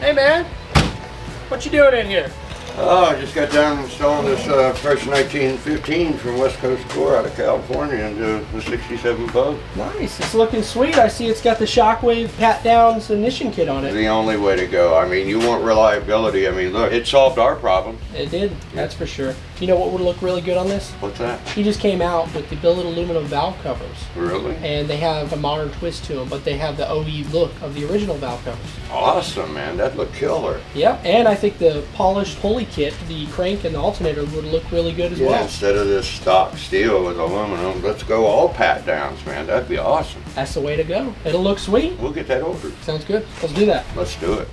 Hey man, what you doing in here? Oh, I just got done installing this fresh 1915 from West Coast Core out of California into the 67 boat. Nice, it's looking sweet. I see it's got the Shockwave pat-downs ignition kit on it. The only way to go. I mean, you want reliability. I mean, look, it solved our problem. It did, that's for sure. You know what would look really good on this? What's that? He just came out with the billet aluminum valve covers. Really? And they have a modern twist to them, but they have the OE look of the original valve covers. Awesome, man. That looked killer. Yep, and I think the polished pulley kit, the crank and the alternator would look really good as well. Instead of this stock steel with aluminum, let's go all pat downs, man. That'd be awesome. That's the way to go. It'll look sweet. We'll get that ordered. Sounds good. Let's do that. Let's do it.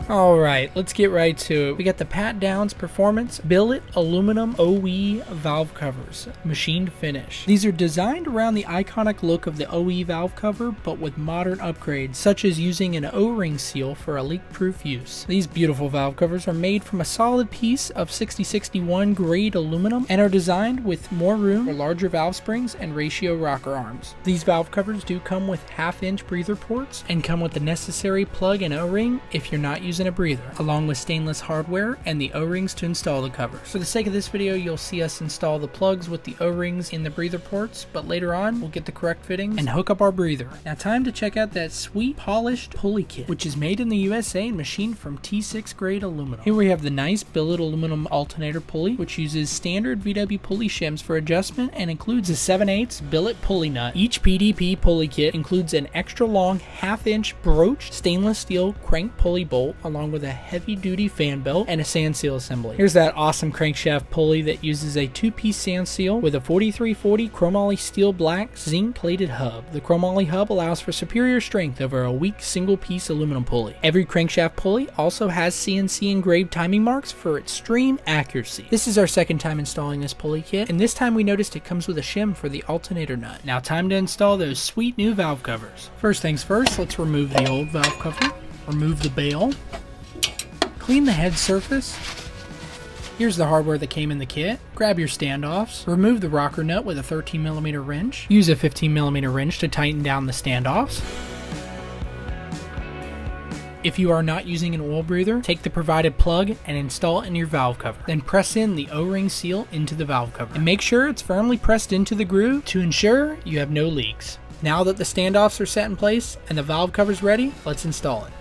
All right, let's get right to it. We got the Pat Downs Performance Billet Aluminum OE valve covers, machined finish. These are designed around the iconic look of the OE valve cover, but with modern upgrades, such as using an O-ring seal for a leak-proof use. These beautiful valve covers are made from a solid piece of 6061 grade aluminum and are designed with more room for larger valve springs and ratio rocker arms. These valve covers do come with half-inch breather ports and come with the necessary plug and O-ring if you're not using a breather, along with stainless hardware and the O-rings to install the covers. For the sake of this video, you'll see us install the plugs with the O-rings in the breather ports, but later on we'll get the correct fittings and hook up our breather. Now time to check out that sweet polished pulley kit, which is made in the USA and machined from T6 grade aluminum. Here we have the nice billet aluminum alternator pulley, which uses standard VW pulley shims for adjustment and includes a 7/8 billet pulley nut. Each PDP pulley kit includes an extra long half-inch broached stainless steel crank pulley bolt along with a heavy-duty fan belt and a sand seal assembly. Here's that awesome crankshaft pulley that uses a two-piece sand seal with a 4340 chromoly steel black zinc-plated hub. The chromoly hub allows for superior strength over a weak single-piece aluminum pulley. Every crankshaft pulley also has CNC engraved timing marks for extreme accuracy. This is our second time installing this pulley kit, and this time we noticed it comes with a shim for the alternator nut. Now time to install those sweet new valve covers. First things first, let's remove the old valve cover, remove the bail, clean the head surface. Here's the hardware that came in the kit. Grab your standoffs. Remove the rocker nut with a 13mm wrench. Use a 15mm wrench to tighten down the standoffs. If you are not using an oil breather, take the provided plug and install it in your valve cover. Then press in the O-ring seal into the valve cover. And make sure it's firmly pressed into the groove to ensure you have no leaks. Now that the standoffs are set in place and the valve cover's ready, let's install it.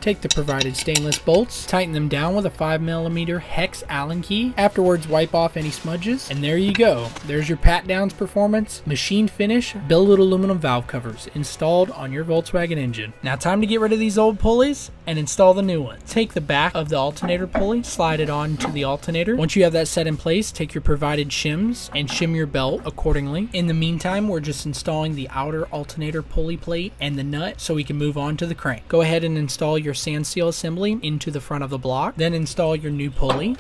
Take the provided stainless bolts, tighten them down with a 5mm Hex Allen Key. Afterwards, wipe off any smudges, and there you go. There's your Pat Downs Performance machined finish billet aluminum valve covers installed on your Volkswagen engine. Now time to get rid of these old pulleys and install the new one. Take the back of the alternator pulley, slide it onto the alternator. Once you have that set in place, take your provided shims and shim your belt accordingly. In the meantime, we're just installing the outer alternator pulley plate and the nut so we can move on to the crank. Go ahead and install your sand seal assembly into the front of the block, then install your new pulley.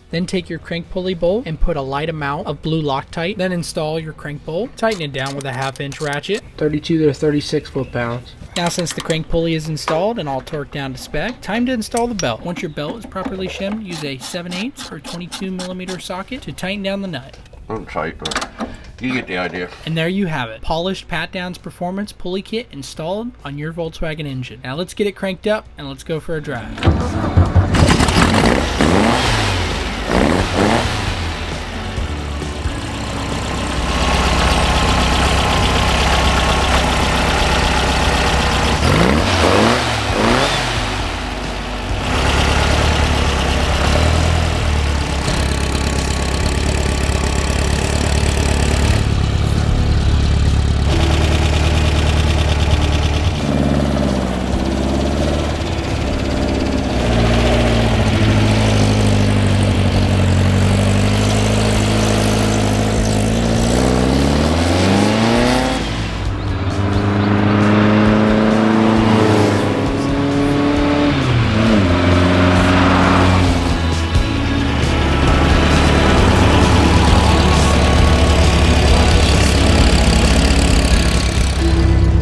Then take your crank pulley bolt and put a light amount of blue Loctite. Then install your crank bolt. Tighten it down with a 1/2 ratchet. 32 to 36 foot-pounds. Now since the crank pulley is installed and all torqued down to spec, time to install the belt. Once your belt is properly shimmed, use a 7/8 or 22mm socket to tighten down the nut. I'm tight, but you get the idea. And there you have it. Polished Pat Downs Performance pulley kit installed on your Volkswagen engine. Now let's get it cranked up and let's go for a drive.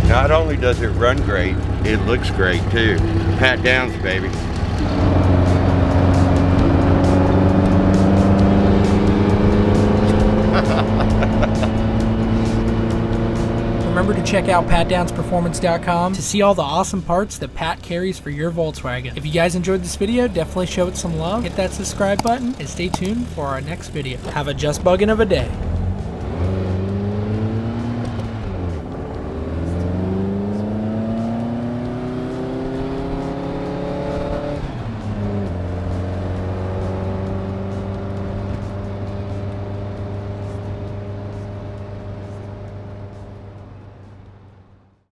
Not only does it run great, it looks great too. Pat Downs, baby. Remember to check out PatDownsPerformance.com to see all the awesome parts that Pat carries for your Volkswagen. If you guys enjoyed this video, definitely show it some love, hit that subscribe button, and stay tuned for our next video. Have a just buggin' of a day.